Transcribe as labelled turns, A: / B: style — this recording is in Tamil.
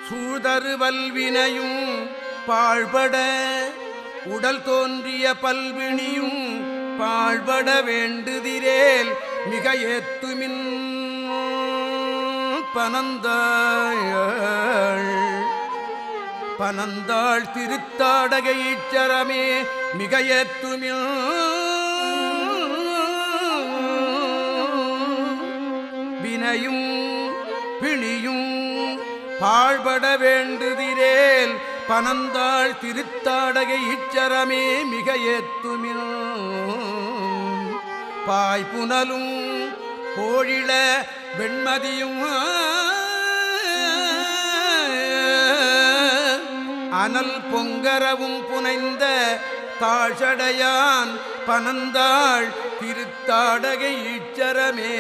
A: சூழ்தரு வல்வினையும் பாழ்பட உடல் தோன்றிய பல்வினியும் பாழ்பட வேண்டுதிரேல் மிக ஏத்துமின் பனந்தாள் திருத்தாடகை ஈச்சரமே மிக ஏத்துமில் வினையும் பிணியும் பாழ்பட வேண்டுதிரேல் பனந்தாள் திருத்தாடகை ஈச்சரமே மிக ஏத்துமில் பாய்புனலும் கோழிள வெண்மதியும் அனல் பொங்கரவும் புனைந்த தாழ்சடையான் பனந்தாள் திருத்தாடகை ஈச்சரமே